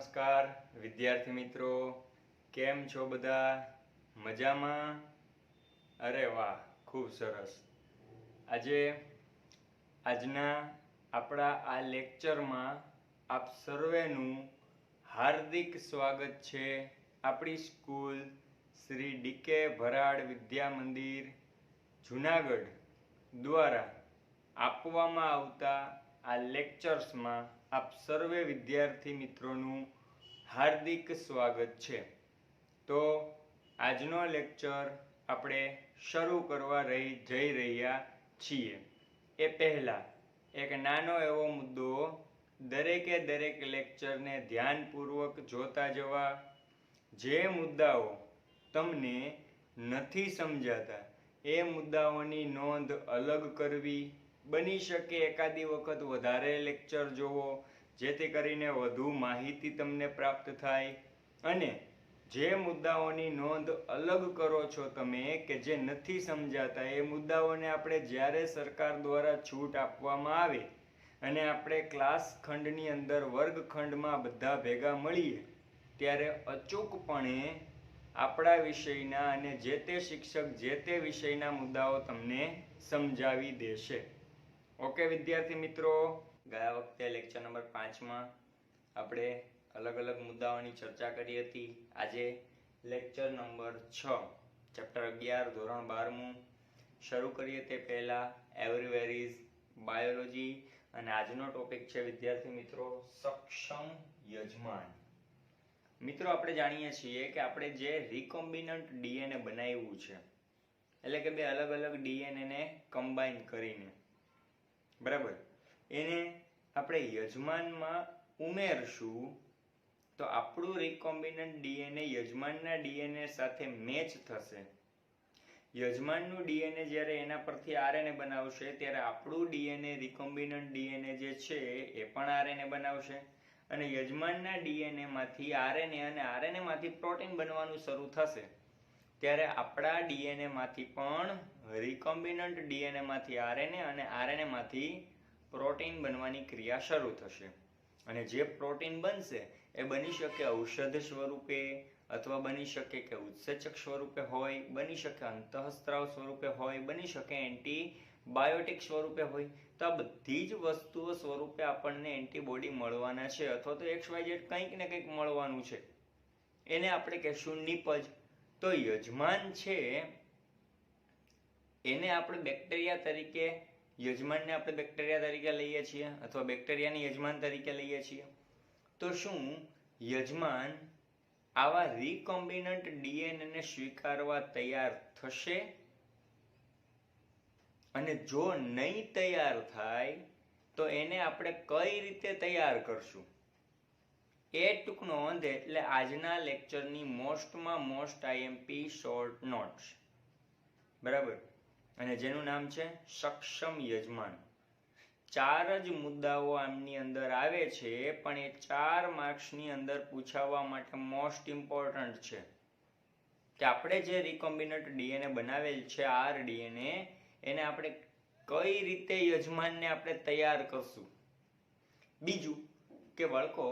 નમસ્કાર વિદ્યાર્થી મિત્રો, કેમ છો બધા? મજામાં? અરે વાહ, ખૂબ સરસ. આજના આપણા આ લેક્ચરમાં આપ સર્વેનું હાર્દિક સ્વાગત છે. આપણી સ્કૂલ શ્રી ડીકે ભરાડ વિદ્યા મંદિર જુનાગઢ દ્વારા આપવામાં આવતા આ લેક્ચર્સમાં આપ સર્વે વિદ્યાર્થી મિત્રોનું હાર્દિક સ્વાગત છે. તો આજનો લેક્ચર આપણે શરૂ કરવા જઈ રહ્યા છીએ. એ પહેલા એક નાનો એવો મુદ્દો, દરેક લેક્ચરને ધ્યાનપૂર્વક જોતા જવા. જે મુદ્દાઓ તમને નથી સમજાતા એ મુદ્દાઓની નોંધ અલગ કરવી. બની શકે એકાદી વખત વધારે લેક્ચર જોવો, જેથી કરીને વધુ માહિતી તમને પ્રાપ્ત થાય. અને જે મુદ્દાઓની નોંધ અલગ કરો છો તમે, કે જે નથી સમજાતા, એ મુદ્દાઓને આપણે જ્યારે સરકાર દ્વારા છૂટ આપવામાં આવે અને આપણે ક્લાસ ખંડની અંદર વર્ગખંડમાં બધા ભેગા મળીએ ત્યારે અચૂકપણે આપણા વિષયના અને જે તે શિક્ષક જે તે વિષયના મુદ્દાઓ તમને સમજાવી દેશે. ઓકે વિદ્યાર્થી મિત્રો, ગયા વખતે લેક્ચર નંબર 5માં આપણે અલગ મુદ્દાઓની ચર્ચા કરી હતી. આજે લેક્ચર નંબર 6 ચેપ્ટર 11 ધોરણ 12મું શરૂ કરીએ તે પહેલા એવરીવેર ઇઝ બાયોલોજી, અને આજનો ટોપિક છે વિદ્યાર્થી મિત્રો સક્ષમ યજમાન. મિત્રો, આપણે જાણીએ છીએ કે આપણે જે રિકોમ્બિનન્ટ ડીએનએ બનાવ્યું છે, એટલે કે બે અલગ ડીએનએ ને કમ્બાઈન કરીને, બરાબર, એને આપણે યજમાનમાં ઉમેરશું તો આપણું રિકોમ્બિનન્ટ ડીએનએ યજમાનના ડીએનએ સાથે મેચ થશે. યજમાનનું ડીએનએ જ્યારે એના પરથી આરએનએ બનાવશે ત્યારે આપણું ડીએનએ રિકોમ્બિનન્ટ ડીએનએ જે છે એ પણ આરએનએ બનાવશે. અને યજમાનના ડીએનએ માંથી આરએનએ અને આરએનએ માંથી પ્રોટીન બનવાનું શરૂ થશે ત્યારે આપણા ડીએનએ માંથી પણ રિકોમ્બિનન્ટ ડીએનએ માંથી આરએનએ અને આરએનએ માંથી પ્રોટીન બનવાની ક્રિયા શરૂ થશે. અને જે પ્રોટીન બનશે એ બની શકે ઔષધ સ્વરૂપે, અથવા બની શકે કે ઉત્સેચક સ્વરૂપે હોય, બની શકે અંતઃસ્ત્રાવ સ્વરૂપે હોય, બની શકે એન્ટીબાયોટિક સ્વરૂપે હોય. તો આ બધી જ વસ્તુઓ સ્વરૂપે આપણને એન્ટીબોડી મળવાના છે, અથવા તો XYZ કંઈક ને કંઈક મળવાનું છે. એને આપણે કહેશું નિપજ. તો યજમાન છે એને આપણે બેક્ટેરિયા તરીકે, યજમાનને આપણે બેક્ટેરિયા તરીકે લઈએ છીએ, અથવા બેક્ટેરિયાને યજમાન તરીકે લઈએ છીએ. તો શું યજમાન આવા રિકોમ્બિનન્ટ ડીએનએ ને સ્વીકારવા તૈયાર થશે? અને જો નહીં તૈયાર થાય તો એને આપણે કઈ રીતે તૈયાર કરશું? એ ટૂંક નોંધ એટલે આજના લેક્ચરની મોસ્ટમાં મોસ્ટ આઈએમપી શોર્ટ નોટ્સ, બરાબર, અને જેનું નામ છે સક્ષમ યજમાન. 4 જ મુદ્દાઓ આમની અંદર આવે છે, પણ એ 4 માર્ક્સની અંદર પૂછાવવા માટે મોસ્ટ ઇમ્પોર્ટન્ટ છે કે આપણે જે રિકોમ્બિનન્ટ ડીએનએ બનાવેલ છે આરડીએનએ, એને આપણે કઈ રીતે યજમાનને આપણે તૈયાર કરશું. બીજું કે બાળકો,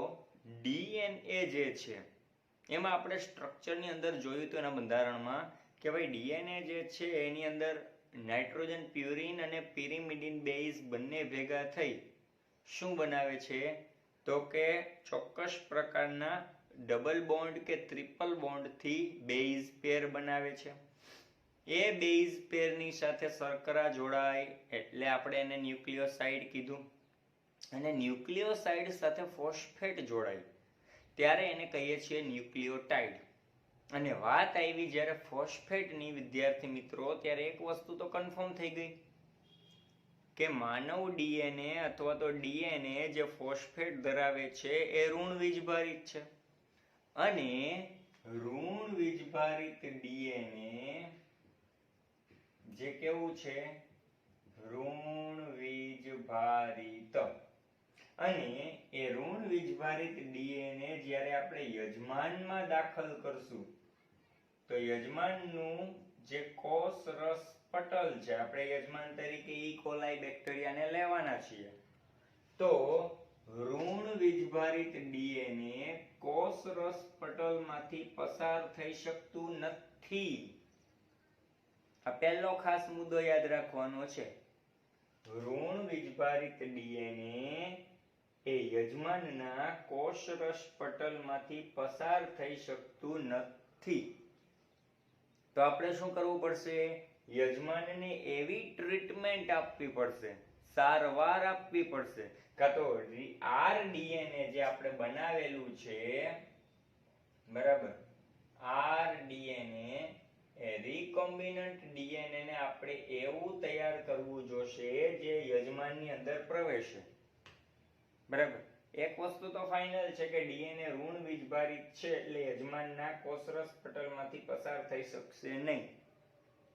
ડીએનએ જે છે એમાં આપણે સ્ટ્રક્ચરની અંદર જોયું તો એના બંધારણમાં કે ભાઈ ડીએનએ જે છે એની અંદર નાઇટ્રોજન પ્યુરિન અને પિરિમિડિન બેઝ બંને ભેગા થઈ શું બનાવે છે? તો કે ચોક્કસ પ્રકારના ડબલ બોન્ડ કે ટ્રિપલ બોન્ડથી બેઝ પેર બનાવે છે. એ બેઝ પેરની સાથે શર્કરા જોડાય એટલે આપણે એને ન્યુક્લિયોસાઇડ કીધું. અને ન્યુક્લિયોસાઇડ સાથે ફોસ્ફેટ જોડાય ત્યારે એને કહીએ છીએ ન્યુક્લિયોટાઇડ. અને વાત આવી જ્યારે ફોસ્ફેટની, વિદ્યાર્થી મિત્રો, ત્યારે એક વસ્તુ તો કન્ફર્મ થઈ ગઈ કે માનવ ડીએનએ અથવા તો ડીએનએ જે ફોસ્ફેટ ધરાવે છે એ ઋણ વીજભારિત છે. અને ઋણ વીજભારિત ડીએનએ જે કેવું છે? ઋણ વીજભારિત. અને એ ઋણ વીજભારિત ડીએનએ જ્યારે આપણે યજમાનમાં દાખલ કરશું તો યજમાનનું જે કોષ રસ પટલ છે, આપણે યજમાન તરીકે ઈ કોલાઈ બેક્ટેરિયાને લેવાના છીએ, તો ઋણ વીજભારિત ડીએનએ કોષરસ પટલમાંથી પસાર થઈ શકતું નથી. આ પહેલો ખાસ મુદ્દો યાદ રાખવાનો છે. ઋણ વીજભારિત ડીએનએ એ યજમાનના કોષરસ પટલમાંથી પસાર થઈ શકતું નથી. તો આપણે શું કરવું પડશે? યજમાનને એવી ટ્રીટમેન્ટ આપવી પડશે, સારવાર આપવી પડશે, કાં તો આરડીએનએ જે આપણે બનાવેલું છે, બરાબર, આરડીએનએ એ રિકોમ્બિનન્ટ ડીએનએ ને આપણે એવું તૈયાર કરવું જોશે જે યજમાનની અંદર પ્રવેશે. બરાબર. એક વસ્તુ તો ફાઇનલ છે કે ડીએનએ ઋણ વીજભારિત છે એટલે યજમાનના કોષરસ પટલમાંથી પસાર થઈ શકશે નહીં.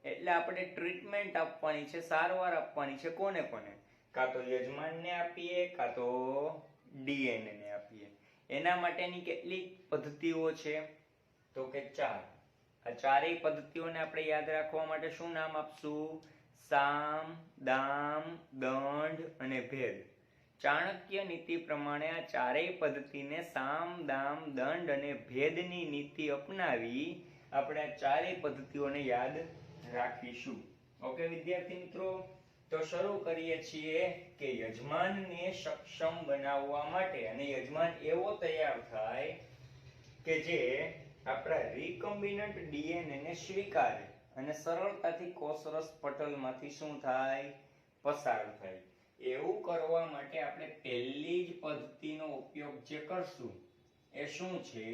એટલે આપણે ટ્રીટમેન્ટ આપવાની છે, સારવાર આપવાની છે. કોને કોને? કાં તો યજમાનને આપીએ, કાં તો ડીએનએ ને આપીએ. એના માટેની કેટલીક પદ્ધતિઓ છે? તો કે 4. આ ચારેય પદ્ધતિઓને આપણે યાદ રાખવા માટે શું નામ આપશું? સામ, દામ, દંડ અને ભેદ. ચાણક્ય નીતિ પ્રમાણે આ ચારેય પદ્ધતિને સામ, દામ, દંડ અને ભેદની નીતિ અપનાવી આપણે આ ચારેય પદ્ધતિઓને યાદ રાખીશું. ઓકે વિદ્યાર્થી મિત્રો, તો શરૂ કરીએ છીએ કે યજમાનને સક્ષમ બનાવવા માટે અને યજમાન એવો તૈયાર થાય કે જે આપણા રિકોમ્બિનન્ટ ડીએનએ ને સ્વીકારે અને સરળતાથી કોષરસ પટલમાંથી શું થાય? પસાર થાય. એવું કરવા માટે આપણે પહેલી જ પદ્ધતિનો ઉપયોગ જે કરશું એ શું છે?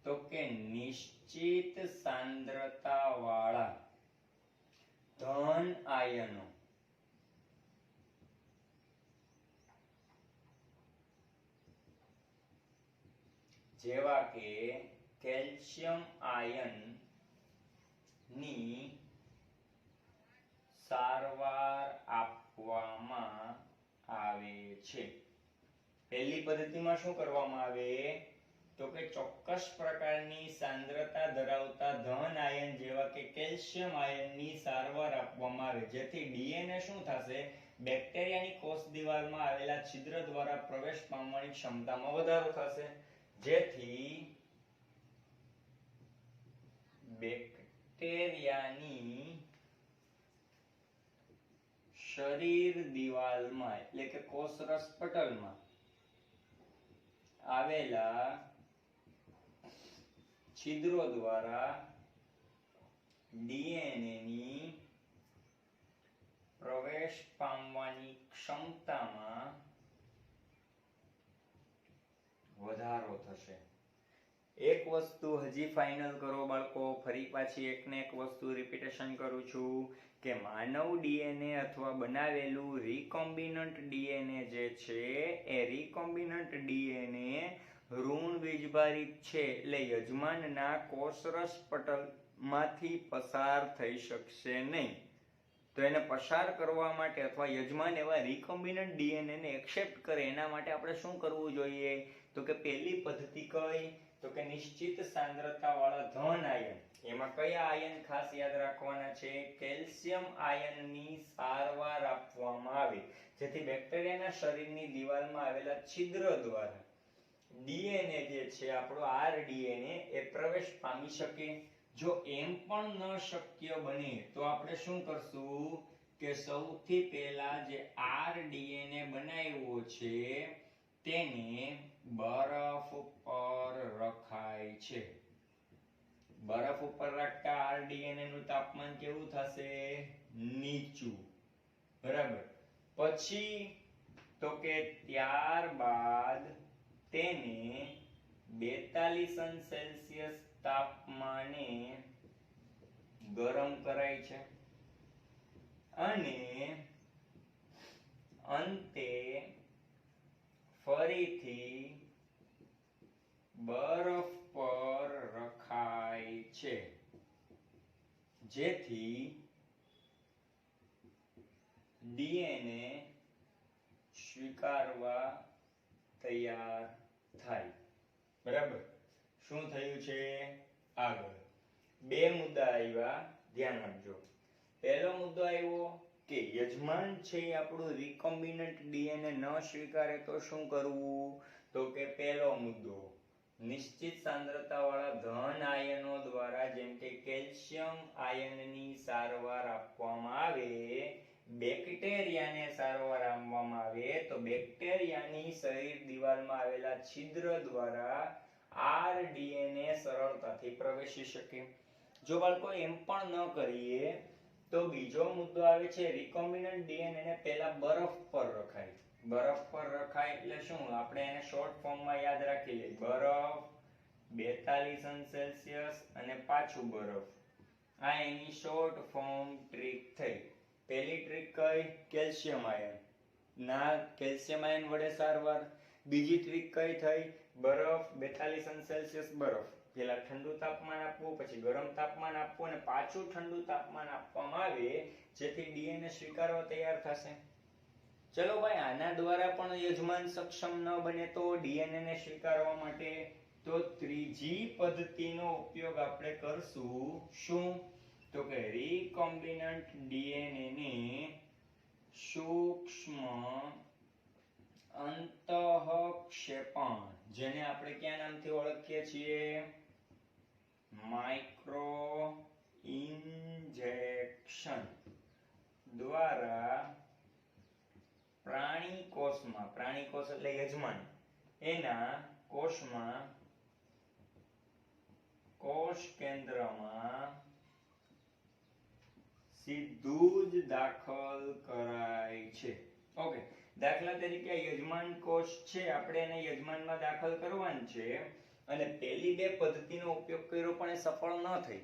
તો કે નિશ્ચિત સાંદ્રતા વાળા ધન આયનો, જેવા કે કેલ્શિયમ આયન ની સારવાર આપવામાં આવે છે. પહેલી પદ્ધતિમાં શું કરવામાં આવે? તો કે ચોક્કસ પ્રકારની સાંદ્રતા ધરાવતા ધન આયન જેવા કે કેલ્શિયમ આયનની સારવાર આપવામાં આવે, જેથી ડીએનએ શું થશે? બેક્ટેરિયાની કોષ દિવાલમાં આવેલા છિદ્ર દ્વારા પ્રવેશ પામવાની ક્ષમતામાં વધારો થશે, જેથી બેક્ટેરિયાની શરીર દિવાલમાં એટલે કે કોષરસ પટલમાં આવેલા છિદ્રો દ્વારા ડીએનએ ની પ્રવેશ પામવાની ક્ષમતામાં વધારો થશે. એક વસ્તુ હજી ફાઇનલ કરો બાળકો, ફરી પાછી એકને એક વસ્તુ રિપીટેશન કરું છું કે માનવ ડીએનએ અથવા બનાવેલું રિકોમ્બિનન્ટ ડીએનએ જે છે એ રિકોમ્બિનન્ટ ડીએનએ ઋણ વીજભારિત છે એટલે યજમાનના કોષરસ પટલમાંથી પસાર થઈ શકશે નહીં. તો એને પસાર કરવા માટે અથવા યજમાન એવા રિકોમ્બિનન્ટ ડીએનએ ને એક્સેપ્ટ કરે એના માટે આપણે શું કરવું જોઈએ? તો કે પહેલી પદ્ધતિ કઈ? તો કે નિશ્ચિત સાંદ્રતા વાળા ધન આયન. એમાં કયા આયન ખાસ યાદ રાખવાના છે? કેલ્શિયમ આયનની સારવાર આપવામાં આવે, જેથી બેક્ટેરિયાના શરીરની દિવાલમાં આવેલા છિદ્ર દ્વારા ડીએનએ જે છે આપણો આરડીએનએ એ પ્રવેશ પામી શકે. જો એમ પણ ન શક્ય બને તો આપણે શું કરશું કે સૌથી પહેલા જે આરડીએનએ બનાવ્યો છે તેને બરફ પર રખાય છે. બરફ ઉપર રાખતા આરડીએનએ નું તાપમાન કેવું થશે? નીચું. બરાબર. પછી તો કે ત્યારબાદ તેને 42 સેલ્સિયસ તાપમાને ગરમ કરાય છે અને અંતે ફરીથી બરફ પર રખાય છે, જેથી ડીએનએ સ્વીકારવા તૈયાર થાય. બરાબર. શું થયું છે? આગળ બે મુદ્દા આવ્યા, ધ્યાન આપજો. પહેલો મુદ્દો આવ્યો કે યજમાન છે એ આપણું રિકોમ્બિનન્ટ ડીએનએ ન સ્વીકારે તો શું કરવું? તો કે પહેલો મુદ્દો નિશ્ચિત સાંદ્રતાવાળા ધન આયનો દ્વારા જેમ કે કેલ્શિયમ આયનની સારવાર આપવામાં આવે, બેક્ટેરિયાને સારવાર આપવામાં આવે તો બેક્ટેરિયાની શરીર દિવાલમાં આવેલા છિદ્ર દ્વારા આરડીએનએ સરળતાથી પ્રવેશી શકે. જો બાળકો એમ પણ ન કરીએ તો બીજો મુદ્દો આવે છે રિકોમ્બિનન્ટ ડીએનએ પહેલા બરફ પર રખાય. બરફ પર રખાય એટલે શું? આપણે એને શોર્ટ ફોર્મમાં યાદ રાખી લઈએ. બરફ 42 અંશ સેલ્સિયસ અને પાછું બરફ. આ એની શોર્ટ ફોર્મ ટ્રીક થઈ. પહેલી ટ્રીક કઈ? કેલ્શિયમ આયન ના કેલ્શિયમ આયન વડે સારવાર. બીજી ટ્રીક કઈ થઈ? બરફ 42 અંશ સેલ્સિયસ બરફ. પેલા ઠંડુ તાપમાન આપવું, પછી ગરમ તાપમાન આપવું અને પાછું ઠંડુ તાપમાન આપવામાં આવે જેથી ડીએનએ સ્વીકારવા તૈયાર થશે. ચલો ભાઈ, આના દ્વારા પણ યજમાન સક્ષમ ન બને તો ડીએનએ ને સ્વીકારવા માટે તો ત્રીજી પદ્ધતિનો ઉપયોગ આપણે કરશું. શું? તો કે રિકોમ્બિનન્ટ ડીએનએ ને સૂક્ષ્મ અંતઃક્ષેપણ, જેને આપણે કયા નામથી ઓળખીએ છીએ? માઇક્રો ઇન્જેક્શન દ્વારા પ્રાણી કોષમાં, પ્રાણી કોષ એટલે યજમાન, એના કોષમાં, કોષ કેન્દ્રમાં સીધું જ દાખલ કરાય છે. ઓકે, દાખલા તરીકે યજમાન કોષ છે, આપણે એને યજમાનમાં દાખલ કરવાનું છે અને પહેલી બે પદ્ધતિનો ઉપયોગ કર્યો પણ એ સફળ ન થઈ.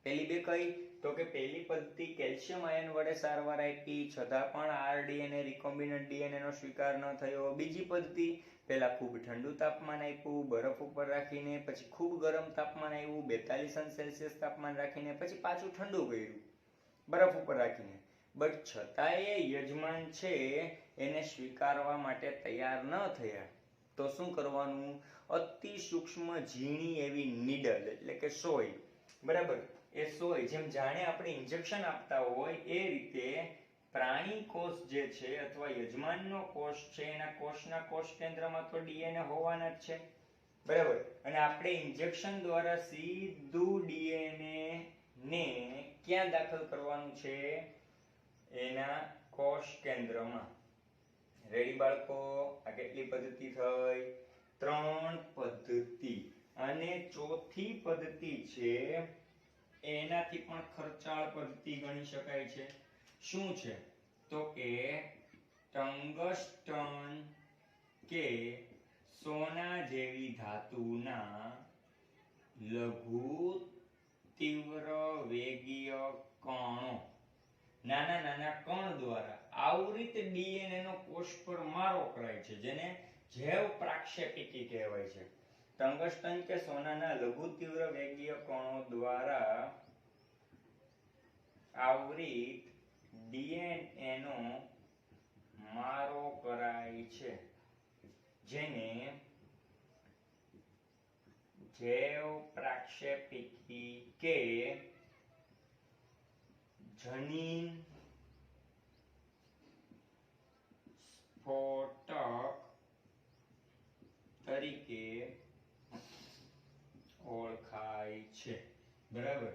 પહેલી બે કઈ? તો કે પહેલી પદ્ધતિ કેલ્શિયમ આયન વડે સારવાર આપી છતાં પણ આરડીએનએ રિકોમ્બિનન્ટ ડીએનએ નો સ્વીકાર ન થયો. બીજી પદ્ધતિ પહેલા ખૂબ ઠંડુ તાપમાન આપ્યું બરફ ઉપર રાખીને, પછી ખૂબ ગરમ તાપમાન આવ્યું 42 અંશ સેલ્સિયસ તાપમાન રાખીને, પછી પાછું ઠંડુ કર્યું બરફ ઉપર રાખીને, બટ છતાંય યજમાન છે એને સ્વીકારવા માટે તૈયાર ન થયા. તો શું કરવાનું? અતિ સૂક્ષ્મ ઝીણી એવી નીડલ એટલે કે સોય, બરાબર, એ સોય જેમ જાણે આપણે ઇન્જેક્શન આપતા હોય એ રીતે પ્રાણી કોષ જે છે અથવા યજમાનનો કોષ છે એના કોષના કોષ કેન્દ્રમાં તો ડીએનએ હોવાના જ છે, બરાબર, અને આપણે ઇન્જેક્શન દ્વારા સીધું ડીએનએ ને ક્યાં દાખલ કરવાનું છે? એના કોષ કેન્દ્રમાં. રેડી બાળકો? આ કેટલી પદ્ધતિ થઈ? 3 પદ્ધતિ. અને ચોથી પદ્ધતિ છે એનાથી પણ ખર્ચાળ પદ્ધતિ ગણી શકાય છે. શું છે? તો કે ટંગસ્ટન કે સોના જેવી ધાતુના લઘુ તીવ્ર વેગીય કણો, નાના નાના કણ દ્વારા આવરિત ડીએનએ નો કોષ પર મારો કરાય છે, જેને જૈવ પ્રાક્ષેપિકી કહેવાય છે. ટંગસ્ટન કે સોનાના લઘુ તીવ્ર વેગીય કણો દ્વારા આવરિત ડીએનએ નો મારો કરાય છે, જેને જૈવ પ્રાક્ષેપિકી કે જનીન સ્ફોટક તરીકે ઓળખાય છે, બરાબર,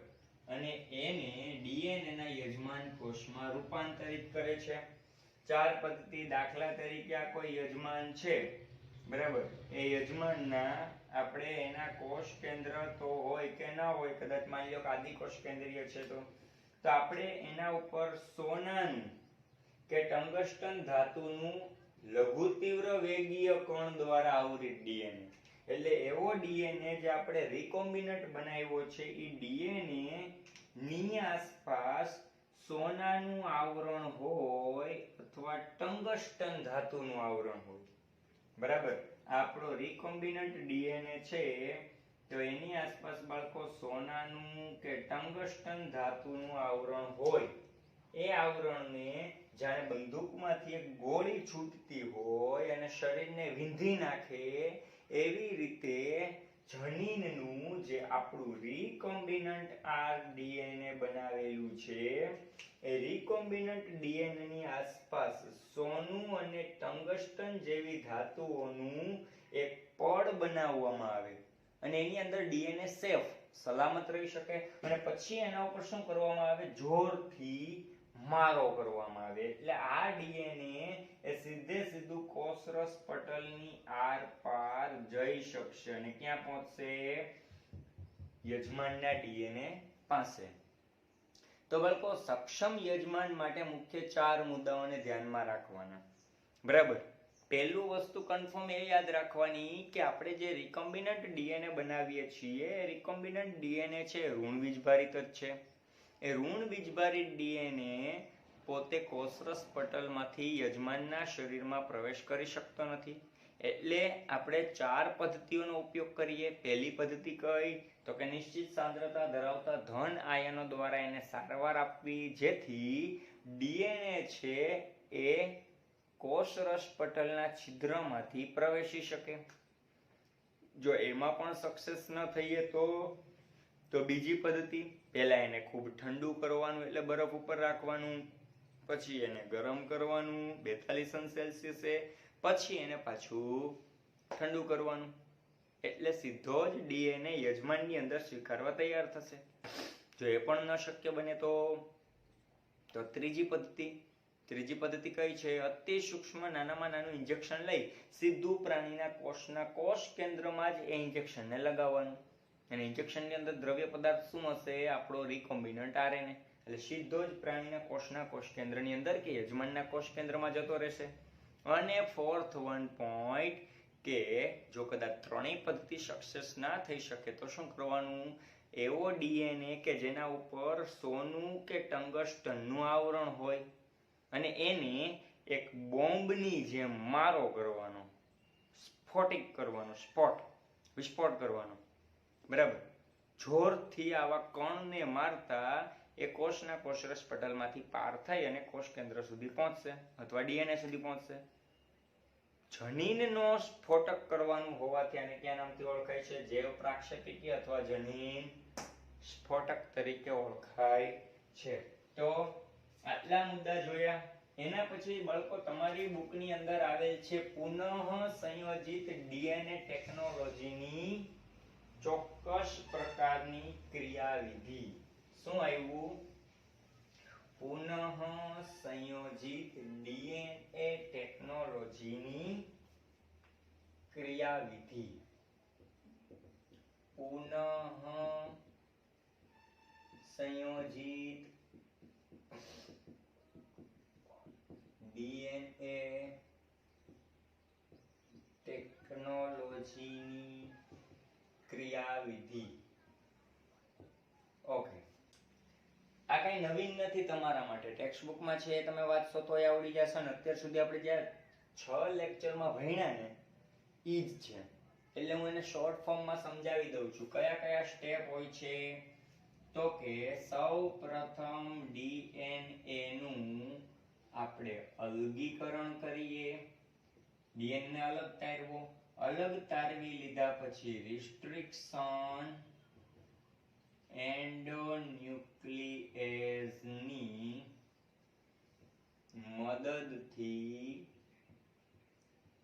અને એને ડીએનએ ના યજમાન કોષમાં રૂપાંતરિત કરે છે. 4 પદ્ધતિ. દાખલા તરીકે આ કોઈ યજમાન છે, બરાબર, એ યજમાનના આપણે એના કોષ કેન્દ્ર તો હોય કે ન હોય, કદાચ માની લો કે આદિકોષ કેન્દ્રીય છે તો આપણે એના ઉપર સોનાનું કે ટંગસ્ટન ધાતુનું લઘુ તીવ્ર વેગીય કણ દ્વારા આવરિત ડીએનએ, એટલે એવો ડીએનએ જે આપણે રિકોમ્બિનન્ટ બનાવ્યો છે એ ડીએનએ ની આસપાસ સોનાનું આવરણ હોય અથવા ટંગસ્ટન ધાતુનું આવરણ હોય, બરાબર. આપણો રિકોમ્બિનન્ટ ડીએનએ છે તો એની આસપાસ બાળકો સોનાનું કે ટંગસ્ટન ધાતુનું આવરણ હોય. એ આવરણને જાણે બંદૂકમાંથી એક ગોળી છૂટતી હોય અને શરીરને વીંધી નાખે એવી રીતે જનીનનું જે આપણું રિકોમ્બિનન્ટ આરડીએનએ બનાવેલું છે એ રિકોમ્બિનન્ટ ડીએનએ ની આસપાસ સોનું અને ટંગસ્ટન જેવી ધાતુઓનું એક પડ બનાવવામાં આવે. અને એની અંદર ડીએનએ સેફ સલામત રહી શકે અને પછી એના ઉપર શું કરવામાં આવે, જોરથી મારો કરવામાં આવે એટલે આ ડીએનએ એ સીધું કોષરસ પટલની આરપાર જઈ શકશે અને ક્યાં પહોંચશે, યજમાનના ડીએનએ પાસે. તો બાળકો સક્ષમ યજમાન માટે મુખ્ય 4 મુદ્દાઓને ધ્યાનમાં રાખવાના. બરાબર. પહેલું વસ્તુ કન્ફર્મ એ યાદ રાખવાની કે આપણે જે રિકોમ્બિનન્ટ ડીએનએ બનાવીએ છીએ એ રિકોમ્બિનન્ટ ડીએનએ છે ઋણ વીજભારિત જ છે. એ ઋણ વીજભારિત ડીએનએ પોતે કોષરસ પટલમાંથી યજમાનના શરીરમાં પ્રવેશ કરી શકતો નથી. એટલે આપણે 4 પદ્ધતિઓનો ઉપયોગ કરીએ. પહેલી પદ્ધતિ કઈ, તો કે નિશ્ચિત સાંદ્રતા ધરાવતા ધન આયનો દ્વારા એને સારવાર આપવી જેથી ડીએનએ છે એ કોષરસ પટલના છિદ્રમાંથી પ્રવેશી શકે. જો એમાં પણ સક્સેસ ન થઈએ તો બીજી પદ્ધતિ, પહેલા એને ખૂબ ઠંડુ કરવાનું એટલે બરફ ઉપર રાખવાનું, પછી એને ગરમ કરવાનું 42 સેલ્સિયસે, પછી એને પાછું ઠંડુ કરવાનું એટલે સીધો જ ડીએનએ યજમાનની અંદર સ્વીકારવા તૈયાર થશે. જો એ પણ ન શક્ય બને તો ત્રીજી પદ્ધતિ કઈ છે, અતિ સૂક્ષ્મ નાનામાં નાનું ઇન્જેક્શન લઈ સીધું પ્રાણીના કોષના કોષ કેન્દ્રમાં જ એ ઇન્જેક્શનને લગાવવાનું અને ઇન્જેક્શનની અંદર દ્રવ્ય પદાર્થ શું હશે, આપણો રિકોમ્બિનન્ટ આરએનએ એટલે સીધો જ પ્રાણીના કોષના કોષ કેન્દ્રની અંદર કે યજમાનના કોષ કેન્દ્રમાં જતો રહેશે. અને ફોર્થ વન પોઈન્ટ કે જો કદાચ ત્રણેય પદ્ધતિ સક્સેસ ના થઈ શકે તો શું કરવાનું, એવો ડીએનએ કે જેના ઉપર સોનું કે ટંગસ્ટનનું આવરણ હોય અને એને એક બોમ્બની જેમ મારો કરવાનો, વિસ્ફોટ કરવાનો. બરાબર. જોરથી આવા કણને મારતા એ કોષના કોષરસ પટલમાંથી પાર થઈ અને કોષ કેન્દ્ર સુધી પહોંચશે અથવા ડીએનએ સુધી પહોંચશે. જનીનનો સ્ફોટક કરવાનું હોવાથી આને કયા નામથી ઓળખાય છે, જૈવ પ્રાક્ષેપિકી અથવા જનીન સ્ફોટક તરીકે ઓળખાય છે. તો આટલા મુદ્દા જોયા. એના પછી બાળકો તમારી બુકની અંદર આવેલ છે પુનઃ સંયોજિત ડીએનએ ટેકનોલોજીની ચોક્કસ પ્રકારની ક્રિયાવિધિ. શું આવ્યું, પુનઃ સંયોજિત ડીએનએ ટેકનોલોજીની ક્રિયાવિધિ. પુનઃ સંયોજિત ડીએનએ ટેકનોલોજીની ક્રિયાવિધિ. ઓકે, આ કઈ નવીન નથી તમારા માટે, ટેક્સ્ટ બુકમાં છે એ તમે વાંચશો તો આવડી જશે ને અત્યાર સુધી આપણે જે 6 લેક્ચરમાં ભણ્યા ને ઈ જ છે એટલે હું એને શોર્ટ ફોર્મમાં સમજાવી દઉં છું. કયા કયા સ્ટેપ હોય છે તો કે સૌ પ્રથમ ડીએનએ નું આપણે અલગીકરણ કરીએ. ડીએનએ અલગ તારવી લીધા પછી રિસ્ટ્રિક્શન એન્ડોન્યુક્લિએઝની મદદથી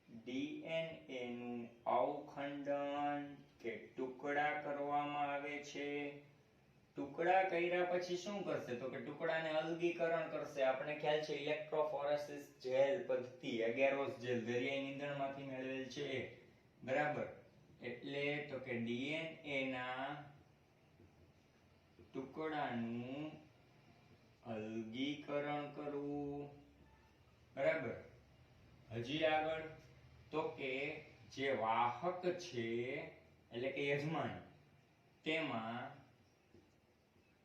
ડીએનએ નું અવખંડન કે ટુકડા કરવામાં આવે છે. ટુકડા કર્યા પછી શું કરશે તો કે ટુકડાને અલગીકરણ કરશે. આપણે ખ્યાલ છે ઇલેક્ટ્રોફોરેસિસ જેલ પદ્ધતિ, એગેરોસ જેલ દરિયાઈ નીંદણમાંથી મેળવેલ છે. બરાબર. એટલે તો કે ડીએનએ ના ટુકડાનું અલગીકરણ કરવું. બરાબર. હજી આગળ તો કે જે વાહક છે એટલે કે યજમાન તેમાં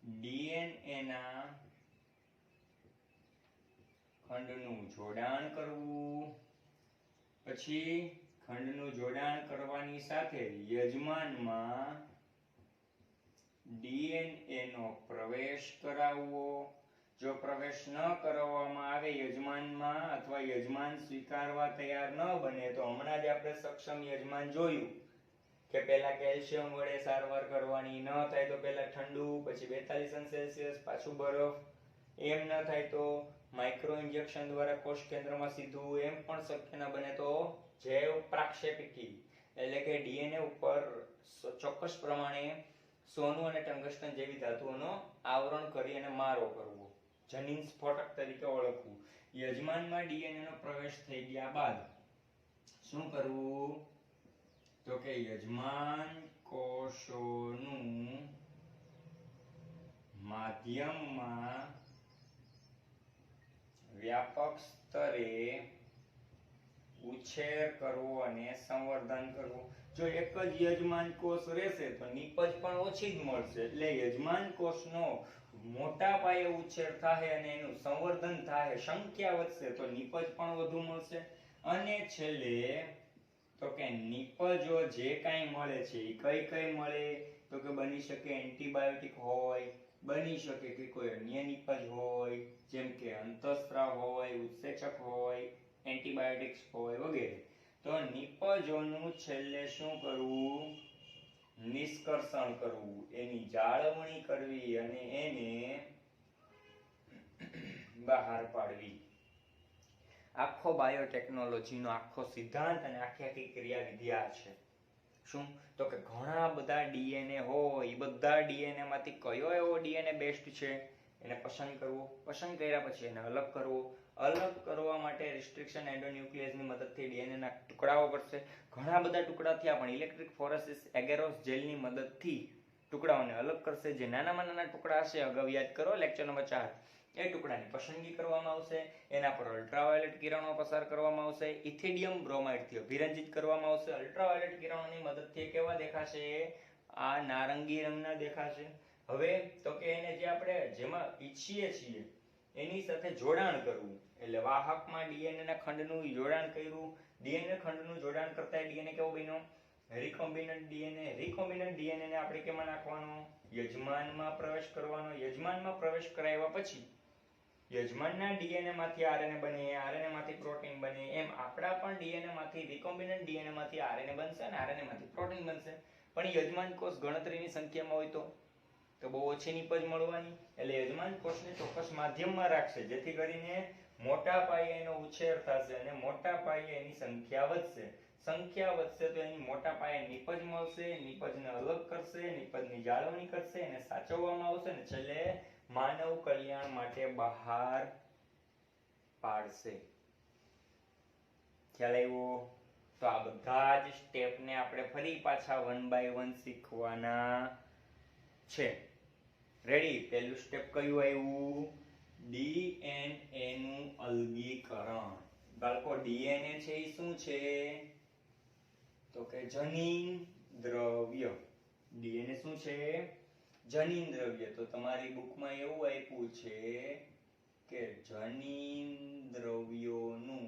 ડીએનએ ના ખંડનું જોડાણ કરવું. પછી ખંડનું જોડાણ કરવાની સાથે યજમાનમાં ડીએનએ નો પ્રવેશ કરાવવો. જો પ્રવેશ ન કરવામાં આવે યજમાનમાં અથવા યજમાન સ્વીકારવા તૈયાર ન બને તો હમણાં જ આપણે સક્ષમ યજમાન જોયું કે પહેલા કેલ્શિયમ વડે સારવાર કરવાની, ન થાય તો પહેલા ઠંડુ, પછી 42 સેલ્સિયસ, પાછું બરફ. એમ ન થાય તો માઇક્રો ઇન્જેક્શન દ્વારા કોષ કેન્દ્રમાં સીધું. એમ પણ શક્ય ન બને તો જૈવ પ્રાક્ષેપિકી એટલે કે ડીએનએ ઉપર ચોક્કસ પ્રમાણે સોનું અને ટંગસ્ટન જેવી ધાતુઓનો આવરણ કરી અને મારો કરવો, જનીન સ્ફોટક તરીકે ઓળખવું. યજમાનમાં ડીએનએ નો પ્રવેશ થઈ ગયા બાદ શું કરવું? તો કે યજમાન કોષોનું માધ્યમમાં વ્યાપક સ્તરે ઉછેર કરવો અને સંવર્ધન કરવું. જો એક જ યજમાન કોષ રહેશે તો નીપજ પણ ઓછી જ મળશે, એટલે યજમાન કોષનો મોટા પાયે ઉછેર થાય અને એનું સંવર્ધન થાય, સંખ્યા વધશે તો નીપજ પણ વધુ મળશે. અને છેલ્લે તો કે નીપજો જે કાંઈ મળે છે એ કઈ મળે? તો કે બની શકે એન્ટીબાયોટિક હોય, બની શકે કે કોઈ અન્ય નીપજ હોય, જેમ કે અંતઃસ્ત્રાવ હોય, ઉત્સેચક હોય, એન્ટીબાયોટિક્સ હોય વગેરે. તો નીપજોનું છેલ્લે શું કરવું? નિષ્કર્ષણ કરવું, એની જાળવણી કરવી અને એને બહાર પાડવી. આખો બાયોટેકનોલોજીનો આખો સિદ્ધાંત અને આખી ક્રિયાવિધિ આ છે. શું? તો કે ઘણા બધા ડીએનએ હોય, એ બધા ડીએનએ માંથી કયો એવો ડીએનએ બેસ્ટ છે એને પસંદ કરવો, પસંદ કર્યા પછી એને અલગ કરવો. અલગ કરવા માટે રિસ્ટ્રિક્શન એન્ડોન્યુક્લિયસની મદદથી ડીએનએ ના ટુકડાઓ કરશે. ઘણા બધા ટુકડા થયા પણ ઇલેક્ટ્રિક ફોરેસિસ એગેરોસ જેલની મદદથી ટુકડાઓને અલગ કરશે. જે નાનામાં નાના ટુકડા હશે, અગાઉ યાદ કરો લેક્ચર નંબર 4, એ ટુકડાની પસંદગી કરવામાં આવશે. એના પર અલ્ટ્રાવાયોલેટ કિરણો પસાર કરવામાં આવશે. ઇથિડિયમ બ્રોમાઇડથી અભિરંજિત કરવામાં આવશે. અલ્ટ્રાવાયોલેટ કિરણોની મદદથી કેવા દેખાશે? આ નારંગી રંગના દેખાશે. હવે તો કે એને જે આપણે જેમાં ઈચ્છીએ છીએ એની સાથે જોડાણ કરવું, એટલે વાહકમાં ડીએનએ ના ખંડનું જોડાણ કર્યું. ડીએનએ ખંડનું જોડાણ કરતા ડીએનએ કેવો બન્યો? Recombinant DNA. રિકોમ્બિનન્ટ ડીએનએ ને આપણે કેમાં નાખવાનો? યજમાનમાં પ્રવેશ કરવાનો. યજમાનમાં પ્રવેશ કરાવ્યા પછી યજમાનના ડીએનએ માંથી આરએનએ બને, આરએનએ માંથી પ્રોટીન બને. એમ આપણા પણ ડીએનએ માંથી રિકોમ્બિનન્ટ ડીએનએ માંથી આરએનએ બનશે અને આરએનએ માંથી પ્રોટીન બનશે. પણ યજમાન કોષ ગણતરીની સંખ્યામાં હોય તો બહુ ઓછી નીપજ મળવાની. એટલે યજમાન કોષને ચોક્કસ માધ્યમમાં રાખશે, જેથી કરીને મોટા પાયે એનો ઉછેર થશે અને મોટા પાયે એની સંખ્યા વધશે. સંખ્યા વધશે તો એની મોટા પાયે નીપજ મળશે. નીપજને અલગ કરશે, નીપજની જાળવણી કરશે, એને સાચવવામાં આવશે અને છેલ્લે માનવ કલ્યાણ માટે બહાર પાડશે. ખ્યાલ આવ્યો? તો આ બધા જ સ્ટેપને આપણે ફરી પાછા 1 by 1 શીખવાના છે. રેડી? પહેલું સ્ટેપ કયું આવ્યું? ડીએનએ નું અલગીકરણ. બાળકો ડીએનએ છે એ શું છે? તો કે જનીન દ્રવ્ય. ડીએનએ શું છે? જનીન દ્રવ્ય. તો તમારી બુકમાં એવું આપ્યું છે કે જનીન દ્રવ્યોનું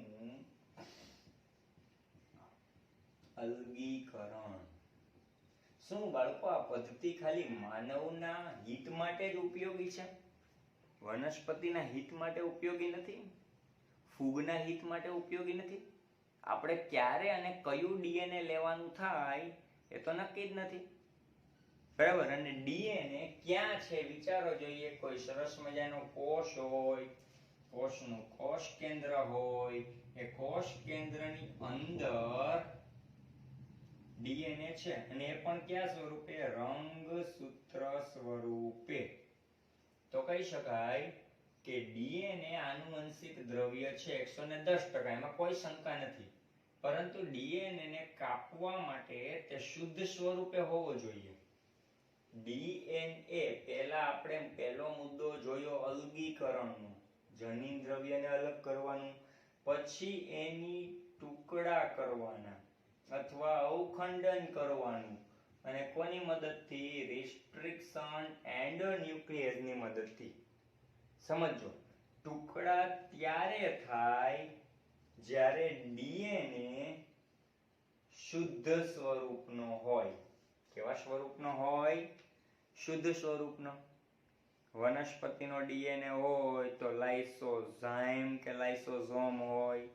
અલગીકરણ. શું બાળકો આ પદ્ધતિ ખાલી માનવના હિત માટે જ ઉપયોગી છે? વનસ્પતિના હિત માટે ઉપયોગી નથી? ફૂગના હિત માટે ઉપયોગી નથી? આપણે ક્યારે અને કયું ડીએનએ લેવાનું થાય એ તો નક્કી જ નથી, બરાબર? અને ડીએનએ ક્યાં છે વિચારો જોઈએ. કોઈ સરસ મજાનો કોષ હોય, કોષનું કોષ કેન્દ્ર હોય, એ કોષ કેન્દ્રની અંદર ડીએનએ છે અને એ પણ કયા સ્વરૂપે? રંગસૂત્ર સ્વરૂપે. તો કહી શકાય કે ડીએનએ આનુવંશિક દ્રવ્ય છે 110%, એમાં કોઈ શંકા નથી. પરંતુ ડીએનએ ને કાપવા માટે તે શુદ્ધ સ્વરૂપે હોવો જોઈએ. ડીએનએ પહેલા આપણે પહેલો મુદ્દો જોયો અલગીકરણનો, જનીન દ્રવ્યને અલગ કરવાનું, પછી એની ટુકડા કરવાના અથવા અવખંડન કરવાનું, અને કોની મદદથી? રિસ્ટ્રિક્શન એન્ડોન્યુક્લિયસની મદદથી. સમજો, ટુકડા ત્યારે થાય જ્યારે ડીએનએ શુદ્ધ સ્વરૂપનો હોય. કેવા સ્વરૂપનો હોય? શુદ્ધ સ્વરૂપનો. વનસ્પતિનો ડીએનએ હોય તો લાઇસોઝાઇમ કે લાઇસોઝોમ હોય.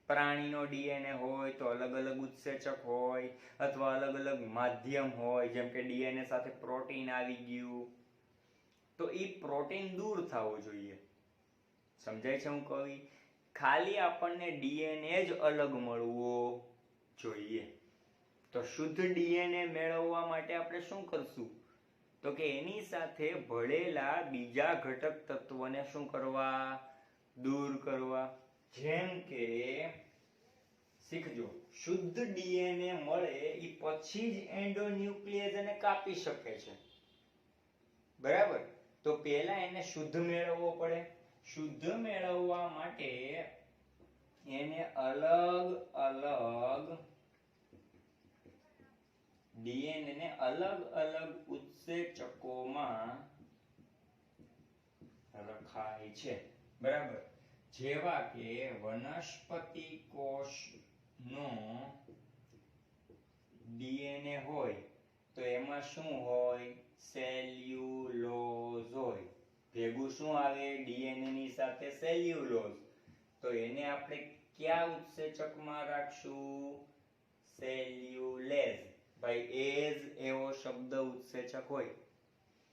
પ્રાણીનો ડીએનએ હોય તો અલગ અલગ ઉત્સેચક હોય અથવા અલગ અલગ માધ્યમ હોય, જેમ કે ડીએનએ સાથે પ્રોટીન આવી ગયું તો એ પ્રોટીન દૂર થવું જોઈએ. સમજાય છે હું કહી? ખાલી આપણને ડીએનએ જ અલગ મળવો જોઈએ. તો શુદ્ધ ડીએનએ મેળવવા માટે આપણે શું કરશું? તો કે એની સાથે ભળેલા બીજા ઘટક તત્વોને શું કરવા? દૂર કરવા. જેમ કે શીખજો, શુદ્ધ ડીએનએ મળે એ પછી જ એન્ડોન્યુક્લિયસ એને કાપી શકે છે, બરાબર? તો પહેલા એને શુદ્ધ મેળવવો પડે. શુદ્ધ મેળવવા માટે એને અલગ અલગ ડીએનએ ને અલગ અલગ ઉત્સેચકોમાં રખાય છે, બરાબર? જેવા કે વનસ્પતિ કોષનો ડીએનએ હોય તો એમાં શું હોય? સેલ્યુલોઝ હોય. ભેગું શું આવે? ડીએનએ ની સાથે સેલ્યુલોઝ. તો એને આપણે કયા ઉત્સેચકમાં રાખશું? સેલ્યુલેઝ. ભાઈ એઝ એવો શબ્દ ઉત્સેચક હોય,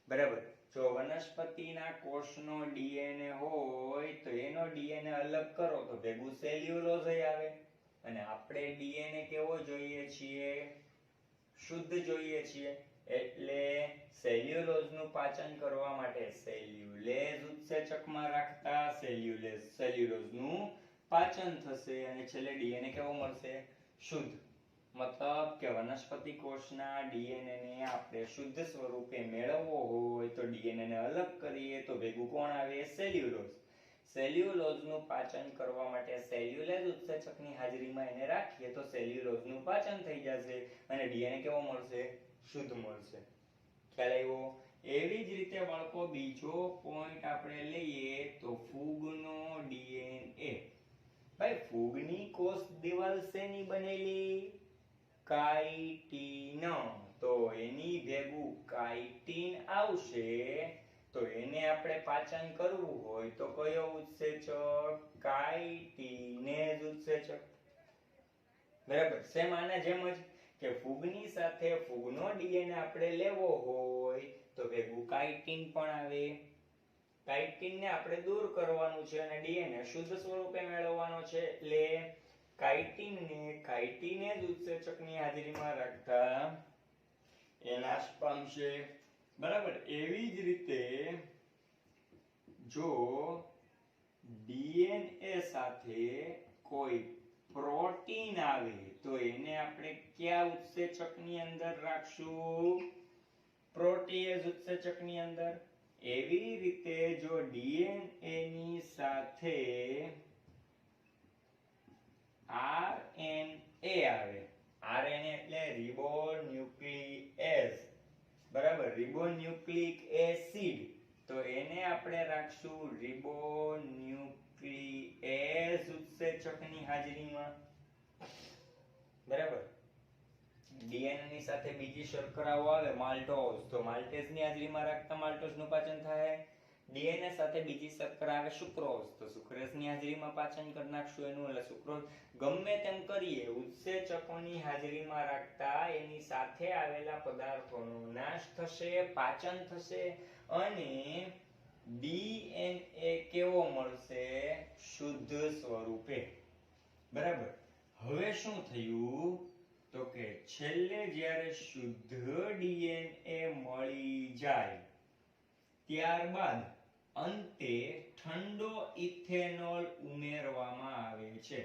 બરાબર? જો વનસ્પતિના કોષનો ડીએનએ હોય તો એનો ડીએનએ અલગ કરો તો ભેગું સેલ્યુલોઝ આવે. અને આપણે ડીએનએ કેવો જોઈએ છીએ? શુદ્ધ જોઈએ છીએ. એટલે સેલ્યુલોઝનું પાચન કરવા માટે સેલ્યુલેઝ ઉત્સેચકમાં રાખતા સેલ્યુલોઝનું પાચન થશે અને છેલ્લે ડીએનએ કેવો મળશે? શુદ્ધ. મતલબ કે વનસ્પતિ કોષના ડીએનએ ને આપણે શુદ્ધ સ્વરૂપે મેળવવો હોય તો ડીએનએ ને અલગ કરીએ તો ભેગું કોણ આવે? સેલ્યુલોઝ. સેલ્યુલોઝનું પાચન કરવા માટે સેલ્યુલેઝ ઉત્સેચકની હાજરીમાં એને રાખીએ તો સેલ્યુલોઝનું પાચન થઈ જશે અને ડીએનએ કેવો મળશે? શુદ્ધ મળશે. ખ્યાલ આવ્યો? એવી જ રીતે બાળકો બીજો પોઈન્ટ આપણે લઈએ તો ફૂગનો ડીએનએ. ભાઈ ફૂગની કોષ દિવાલ શેની બનેલી? કાઇટિન. તો એની ભેગું કાઇટિન આવશે તો એને આપણે પાચન કરવું હોય તો કયો ઉત્સેચક? કાઇટિનેઝ ઉત્સેચક, બરાબર? સેમ આના જેમ જ કે ફૂગની સાથે ફૂગનો ડીએનએ આપણે લેવો હોય તો ભેગું કાઇટિન પણ આવે. કાઇટિનને આપણે દૂર કરવાનું છે અને ડીએનએ શુદ્ધ સ્વરૂપે મેળવવાનો છે એટલે કાઇટિનને કાઇટિનેઝ ઉત્સેચકની હાજરીમાં રાખતા એ નાશ પામશે, બરાબર? એવી જ રીતે જો ડીએનએ સાથે કોઈ પ્રોટીન આવે તો એને આપણે કયા ઉત્સેચકની અંદર રાખશું? પ્રોટીએઝ ઉત્સેચકની અંદર. એવી રીતે જો ડીએનએ ની સાથે આરએનએ આવે, આરએનએ એટલે રિબોન્યુક્લિએઝ, બરાબર? Ribonucleic acid. તો એને આપણે રાખશું રિબોન્યુક્લિએઝ ઉત્સેચકની હાજરીમાં, બરાબર? ડીએનએ ની સાથે બીજી શર્કરાઓ આવે માલ્ટોઝ, તો માલ્ટેઝની હાજરીમાં રાખતા માલ્ટોઝનું પાચન થાય. ડીએનએ સાથે બીજી શર્કરા આવે સુક્રોઝ, તો સુક્રોઝની હાજરીમાં પાચન કરી નાખશું એનું, એટલે સુક્રોઝ. ગમે તેમ કરીએ ઉત્સેચકોની હાજરીમાં રાખતા એની સાથે આવેલા પદાર્થોનો નાશ થશે, પાચન થશે અને ડીએનએ કેવો મળશે? શુદ્ધ સ્વરૂપે, બરાબર? હવે શું થયું? તો કે છેલ્લે જ્યારે શુદ્ધ ડીએનએ મળી જાય ત્યારબાદ અંતે ઠંડો ઇથેનોલ ઉમેરવામાં આવે છે.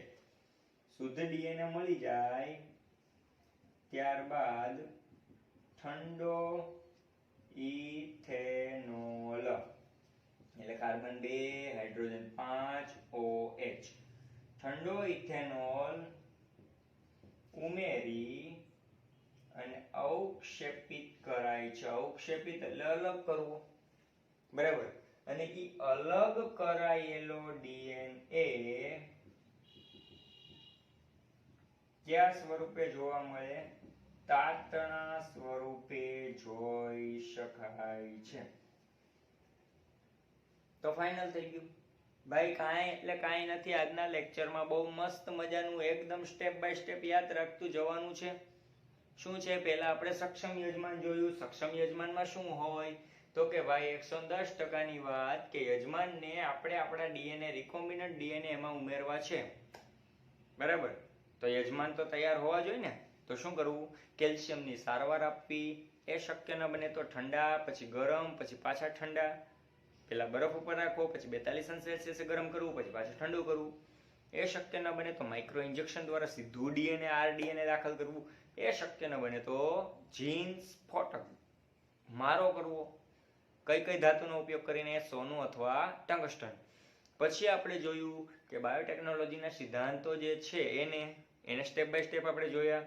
શુદ્ધ ડીએનએ મળી જાય ત્યારબાદ ઠંડો ઇથેનોલ એટલે કાર્બન 2 હાઇડ્રોજન 5 OH, ઠંડો ઇથેનોલ ઉમેરી અને અવક્ષેપિત કરાય છે. અવક્ષેપિત એટલે અલગ કરવો, બરાબર? અને ઈ અલગ કરાયેલો ડીએનએ કયા સ્વરૂપે જોવા મળે? તાતણા સ્વરૂપે જોઈ શકાય છે. તો ફાઇનલ થઈ ગયું ભાઈ. કાંઈ એટલે કાંઈ નથી. આજના લેક્ચરમાં બહુ મસ્ત મજાનું એકદમ સ્ટેપ બાય સ્ટેપ યાદ રાખતું જવાનું છે. શું છે? પહેલા આપણે સક્ષમ યજમાન જોયું. સક્ષમ યજમાનમાં શું હોય? તો કે ભાઈ 110% વાત કે યજમાનને આપણે આપણા ડીએનએ રિકોમ્બિનન્ટ ડીએનએ એમાં ઉમેરવા છે, બરાબર? તો યજમાન તો તૈયાર હોવા જોઈએ ને. તો તો શું કરવું? કેલ્શિયમની સારવાર આપવી. એ શક્ય ન બને તો ઠંડા, પછી ગરમ, પછી પાછા ઠંડા. પેલા બરફ ઉપર રાખો, પછી 42°C ગરમ કરવું, પછી પાછું ઠંડુ કરવું. એ શક્ય ન બને તો માઇક્રો ઇન્જેક્શન દ્વારા સીધું ડીએનએ આરડીએનએ દાખલ કરવું. એ શક્ય ન બને તો જીન સ્ફોટક મારો કરવો. કઈ કઈ ધાતુનો ઉપયોગ કરીને? સોનું અથવા ટંગસ્ટન. પછી આપણે જોયું કે બાયોટેકનોલોજીના સિદ્ધાંતો જે છે એને સ્ટેપ બાય સ્ટેપ આપણે જોયા.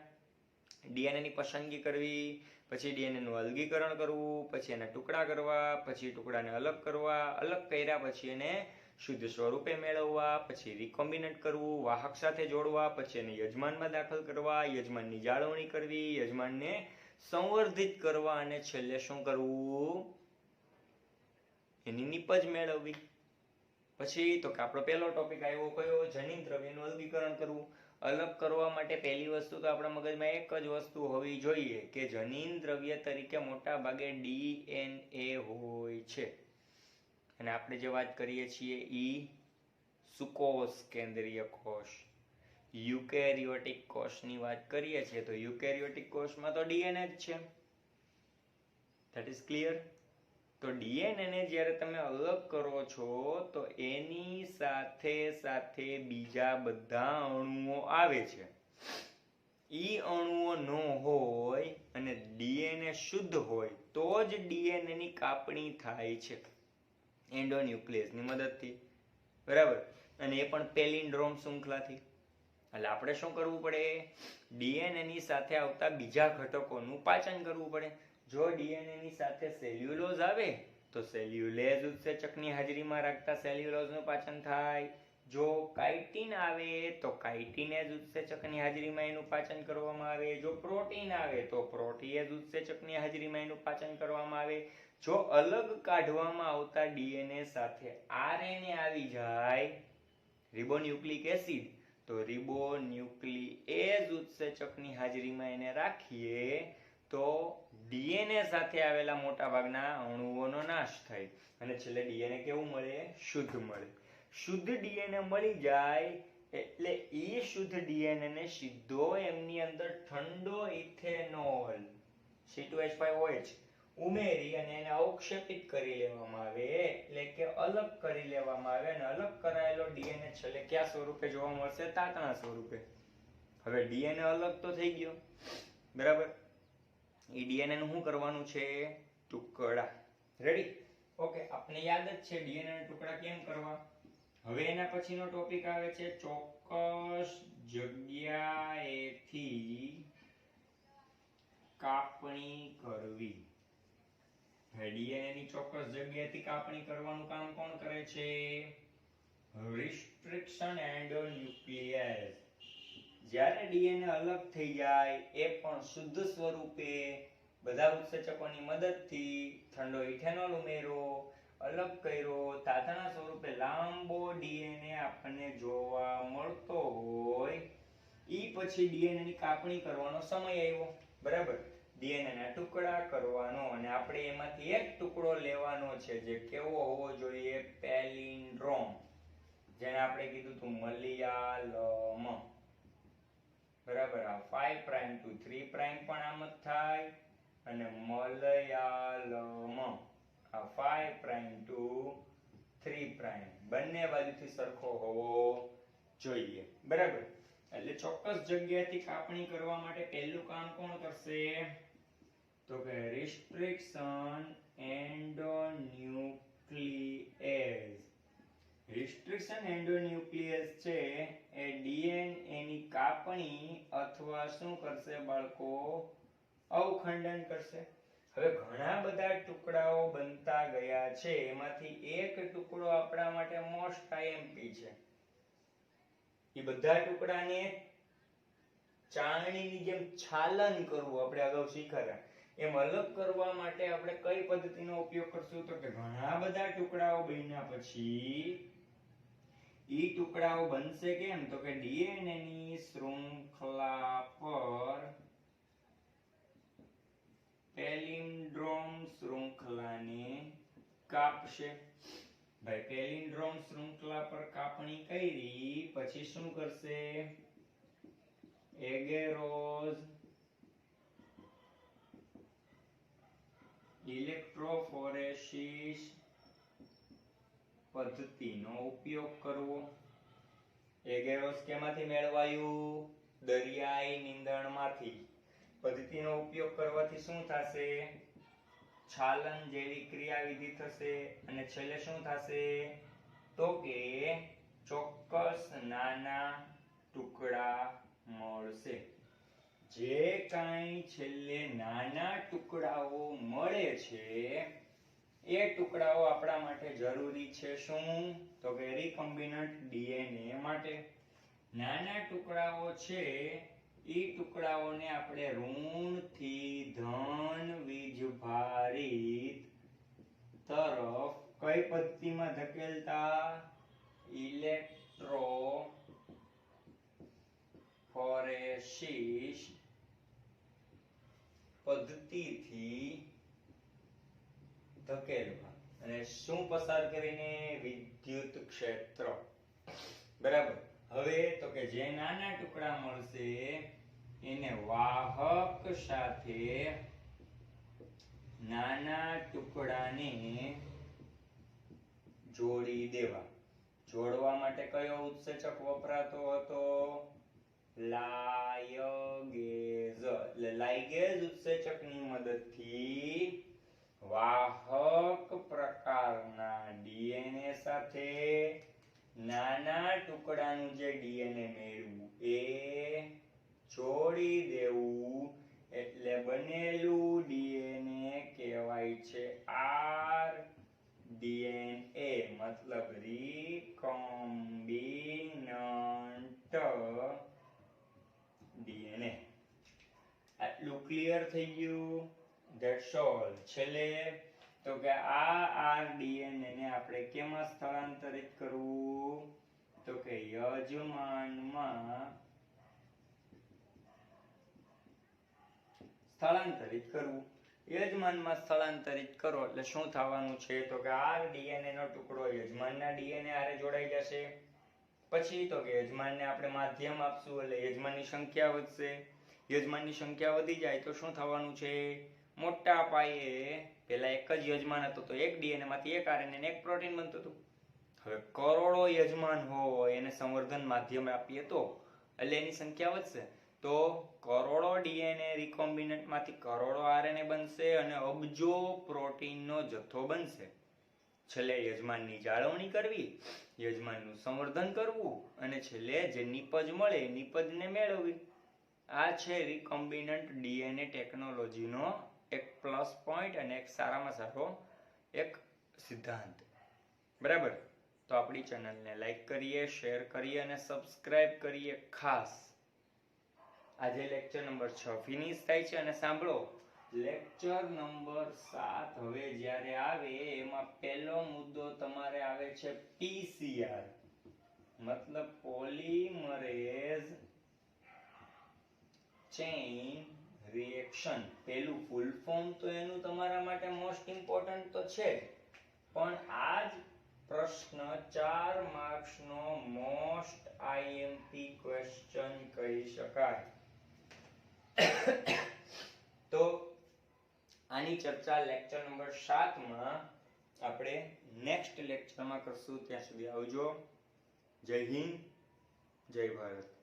ડીએનએની પસંદગી કરવી, પછી ડીએનએનું અલગીકરણ કરવું, પછી એના ટુકડા કરવા, પછી ટુકડાને અલગ કરવા, અલગ કર્યા પછી એને શુદ્ધ સ્વરૂપે મેળવવા, પછી રિકોમ્બિનેટ કરવું, વાહક સાથે જોડવા, પછી એને યજમાનમાં દાખલ કરવા, યજમાનની જાળવણી કરવી, યજમાનને સંવર્ધિત કરવા, અને છેલ્લે શું કરવું? એની નીપજ મેળવવી. પછી તો કે આપણો પહેલો ટોપિક આવ્યો કયો? જનીન દ્રવ્યનું અલગીકરણ કરવું. અલગ કરવા માટે પહેલી વસ્તુ તો આપણા મગજમાં એક જ વસ્તુ હોવી જોઈએ કે જનીન દ્રવ્ય તરીકે મોટા ભાગે ડીએનએ હોય છે. અને આપણે જે વાત કરીએ છીએ ઈ સુકોષ કેન્દ્રીય કોષ, યુકેરિયોટિક કોષની વાત કરીએ છીએ તો યુકેરિયોટિક કોષમાં તો ડીએનએ જ છે. That is clear. તો ડીએનએ ને જ્યારે તમે અલગ કરો છો તો એની સાથે સાથે બીજા બધા અણુઓ આવે છે. ઈ અણુઓ ન હોય અને ડીએનએ શુદ્ધ હોય તો જ ડીએનએ ની કાપણી થાય છે એન્ડોન્યુક્લિયસની મદદથી. બરાબર. અને એ પણ પેલિન્ડ્રોમ શૃંખલાથી. એટલે આપણે શું કરવું પડે? ડીએનએ ની સાથે આવતા બીજા ઘટકોનું પાચન કરવું પડે. જો ડીએનએ ની સાથે સેલ્યુલોઝ આવે તો સેલ્યુલેઝ ઉત્સેચકની હાજરીમાં રાખતા સેલ્યુલોઝનું પાચન થાય. જો કાઇટિન આવે તો કાઇટિનેઝ ઉત્સેચકની હાજરીમાં એનું પાચન કરવામાં આવે. જો પ્રોટીન આવે તો પ્રોટીએઝ ઉત્સેચકની હાજરીમાં એનું પાચન કરવામાં આવે. જો અલગ કાઢવામાં આવતા ડીએનએ સાથે આરએનએ આવી જાય, રિબોન્યુક્લિક એસિડ, તો રિબોન્યુક્લિએઝ ઉત્સેચકની હાજરીમાં એને રાખીએ તો ડીએનએ સાથે આવેલા મોટા ભાગના અણુઓનો નાશ થાય અને છેલ્લે ડીએનએ કેવું મળે? શુદ્ધ મળે. શુદ્ધ ડીએનએ મળી જાય એટલે એ શુદ્ધ ડીએનએ ને સીધો એમની અંદર ઠંડો ઇથેનોલ C2H5OH ઉમેરી અને એને અવક્ષેપિત કરી લેવામાં આવે, એટલે કે અલગ કરી લેવામાં આવે. અને અલગ કરાયેલો ડીએનએ છેલ્લે કયા સ્વરૂપે જોવા મળશે? તાતણા સ્વરૂપે. હવે ડીએનએ અલગ તો થઈ ગયો, બરાબર. એ ડીએનએ નું શું કરવાનું છે? ટુકડા. રેડી? ઓકે. આપણે યાદ જ છે ડીએનએ ના ટુકડા કેમ કરવા. હવે એના પછીનો ટોપિક આવે છે ચોક્કસ જગ્યાએથી કાપણી કરવી. ડીએનએ ની ચોક્કસ જગ્યાએથી કાપણી કરવાનું કામ કોણ કરે છે? Restriction endonuclease. જ્યારે ડીએનએ અલગ થઈ જાય એ પણ શુદ્ધ સ્વરૂપે બધા ઉત્સેચકોની મદદથી ઠંડો ઇથેનોલ ઉમેરો, અલગ કર્યો, તાતણા સ્વરૂપે લાંબો ડીએનએ આપણને જોવા મળતો હોય. ઈ પછી ડીએનએ ની કાપણી કરવાનો સમય આવ્યો, બરાબર. ડીએનએ ના ટુકડા કરવાનો અને આપણે એમાંથી એક ટુકડો લેવાનો છે જે કેવો હોવો જોઈએ? પેલિન્ડ્રોમ, જેને આપણે કીધું હતું મલયાલમ, બરાબર. આ 5' to 3' પણ આમ જ થાય અને મલયાલમ આ 5' to 3' બંને બાજુથી સરખો હોવો જોઈએ, બરાબર. એટલે ચોક્કસ જગ્યાએથી કાપણી કરવા માટે પહેલું કામ કોણ કરશે? તો કે રિસ્ટ્રિક્શન એન્ડોન્યુક્લિએઝ. રિસ્ટ્રિક્શન એન્ડોન્યુક્લિયસ છે એ ડીએનએ ની કાપણી અથવા શું કરશે બાળકો? અવખંડન કરશે. હવે ઘણા બધા ટુકડાઓ બનતા ગયા છે, એમાંથી એક ટુકડો આપણા માટે મોસ્ટ આઈએમપી છે. એ બધા ટુકડાને ચાળણીની જેમ છાલન કરવું, આપણે અગાઉ શીખ્યા એમ અલગ કરવા માટે આપણે કઈ પદ્ધતિનો ઉપયોગ કરશું? તો કે ઘણા બધા ટુકડાઓ બન્યા પછી ઈ ટુકડાઓ બનશે કેમ? તો કે ડીએનએ ની શૃંખલા પર પેલિન્ડ્રોમ શૃંખલાને કાપશે. ભાઈ પેલિન્ડ્રોમ શૃંખલા પર કાપણી કરી પછી શું કરશે? એગેરોઝ ઇલેક્ટ્રોફોરેસિસ પદ્ધતિનો ઉપયોગ કરવો. એગેરોસ કેમાંથી મેળવાયું? દરિયાઈ નીંદણમાંથી. પદ્ધતિનો ઉપયોગ કરવાથી શું થશે? છાલન જેવી ક્રિયાવિધિ થશે અને છેલ્લે શું થશે? તો કે ચોક્કસ નાના ટુકડા મળશે. જે કાંઈ છેલ્લે નાના ટુકડાઓ મળે છે એ ટુકડાઓ આપણા માટે જરૂરી છે. શું? તો કે રિકમ્બિનન્ટ ડીએનએ માટે. નાના ટુકડાઓ છે એ ટુકડાઓને આપણે ઋણથી ધન વીજભારિત તરફ કઈ પદ્ધતિમાં ધકેલતા? ઇલેક્ટ્રોફોરેસિસ પદ્ધતિથી ધકેલવા. અને શું પસાર કરીને? વિદ્યુત ક્ષેત્ર. બરાબર. હવે તો કે જે નાના ટુકડા મળશે એને વાહક સાથે નાના ટુકડાને જોડી દેવા. જોડવા માટે કયો ઉત્સેચક વપરાતો હતો? લાયગેઝ. એટલે લાયગેઝ ઉત્સેચકની મદદથી વાહક પ્રકારના ડીએનએ સાથે નાના ટુકડાનું જે ડીએનએ મેળવ્યું એ જોડી દેવું. એટલે બનેલું ડીએનએ કહેવાય છે આરડીએનએ, મતલબ રિકમ્બિનન્ટ ડીએનએ. આટલું ક્લિયર થઈ ગયું? That's all. છેલ્લે તો કે આ આરડીએનએ ને આપણે કેમાં સ્થળાંતરિત કરવું? તો કે યજમાનમાં સ્થળાંતરિત કરવું. યજમાનમાં સ્થળાંતરિત કરો એટલે શું થવાનું છે? તો કે આરડીએનએ નો ટુકડો યજમાનના ડીએનએ હારે જોડાઈ જશે. પછી તો કે યજમાનને આપણે માધ્યમ આપશું એટલે યજમાનની સંખ્યા વધશે. યજમાનની સંખ્યા વધી જાય તો શું થવાનું છે? મોટા પાયે પેલા એક જ યજમાન હતો તો એક ડીએનએ માંથી એક આરએનએ ને એક પ્રોટીન બનતું હતું. હવે કરોડો યજમાન હોય એને સંવર્ધન માધ્યમ આપીએ તો એટલે એની સંખ્યા વધશે. તો કરોડો ડીએનએ રિકોમ્બિનન્ટ માંથી કરોડો આરએનએ બનશે અને અબજો પ્રોટીનનો જથ્થો બનશે. છેલ્લે યજમાનની જાળવણી કરવી, યજમાનનું સંવર્ધન કરવું અને છેલ્લે જે નીપજ મળે એ નીપજને મેળવવી. આ છે રિકોમ્બિનન્ટ ડીએનએ ટેકનોલોજીનો એક પ્લસ પોઈન્ટ અને એક સારામાં સારો એક સિદ્ધાંત. બરાબર. તો આપણી ચેનલને લાઈક કરીએ, શેર કરીએ અને સબસ્ક્રાઇબ કરીએ ખાસ. આજે લેક્ચર નંબર 6 ફિનિશ થાય છે અને સાંભળો લેક્ચર નંબર 7 હવે જ્યારે આવે એમાં પહેલો મુદ્દો તમારે આવે છે પીસીઆર, મતલબ પોલિમરેઝ ચેઇન રિએક્શન. પેલું ફૂલ ફોર્મ તો એનું તમારા માટે મોસ્ટ ઇમ્પોર્ટન્ટ તો છે જ, પણ આ જ પ્રશ્ન 4 માર્ક્સનો મોસ્ટ આઈએમપી ક્વેશ્ચન કહી શકાય. તો આની ચર્ચા લેક્ચર નંબર 7 માં આપણે નેક્સ્ટ લેક્ચરમાં કરશું. ત્યાં સુધી આવજો. જય હિન્દ, જય ભારત.